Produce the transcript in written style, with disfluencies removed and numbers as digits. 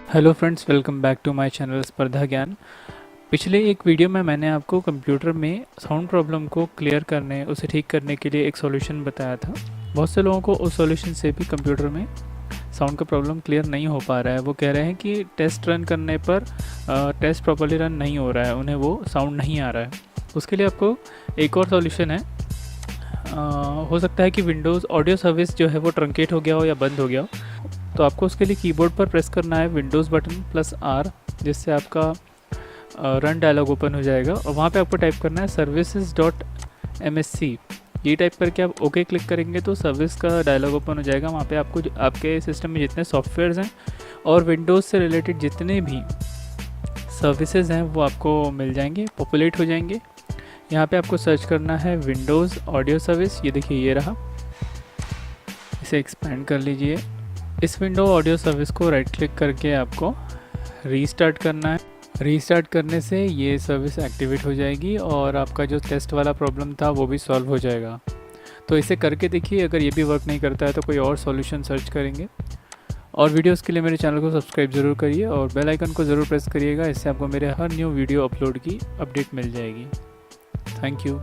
Hello friends, welcome back to my channel Spardha Gyan. पिछले एक video में मैंने आपको कंप्यूटर में साउंड प्रॉब्लम को क्लियर करने, उसे ठीक करने के लिए एक सॉल्यूशन बताया था। बहुत से लोगों को उस सॉल्यूशन से भी कंप्यूटर में साउंड का प्रॉब्लम क्लियर नहीं हो पा रहा है। वो कह रहे हैं कि टेस्ट रन करने पर टेस्ट प्रॉपर्ली रन नहीं हो रहा है, उन्हें वो साउंड नहीं आ रहा है। उसके लिए आपको एक और सॉल्यूशन है। हो सकता है कि विंडोज़ ऑडियो सर्विस जो है वो ट्रंकेट हो गया हो या बंद हो गया हो। तो आपको उसके लिए कीबोर्ड पर प्रेस करना है विंडोज़ बटन प्लस आर, जिससे आपका रन डायलॉग ओपन हो जाएगा और वहाँ पे आपको टाइप करना है services.msc। ये टाइप करके आप ओके क्लिक करेंगे तो सर्विस का डायलॉग ओपन हो जाएगा। वहाँ पे आपको आपके सिस्टम में जितने सॉफ्टवेयर्स हैं और विंडोज़ से रिलेटेड जितने भी सर्विसेज हैं वो आपको मिल जाएंगे, पॉपुलेट हो जाएंगे। यहाँ पे आपको सर्च करना है विंडोज़ ऑडियो सर्विस। ये देखिए, ये रहा। इसे एक्सपेंड कर लीजिए। इस विंडो ऑडियो सर्विस को राइट क्लिक करके आपको रीस्टार्ट करना है। रीस्टार्ट करने से ये सर्विस एक्टिवेट हो जाएगी और आपका जो टेस्ट वाला प्रॉब्लम था वो भी सॉल्व हो जाएगा। तो इसे करके देखिए, अगर ये भी वर्क नहीं करता है तो कोई और सॉल्यूशन सर्च करेंगे। और वीडियोस के लिए मेरे चैनल को सब्सक्राइब ज़रूर करिए और बेल आइकन को ज़रूर प्रेस करिएगा। इससे आपको मेरे हर न्यू वीडियो अपलोड की अपडेट मिल जाएगी। Thank you.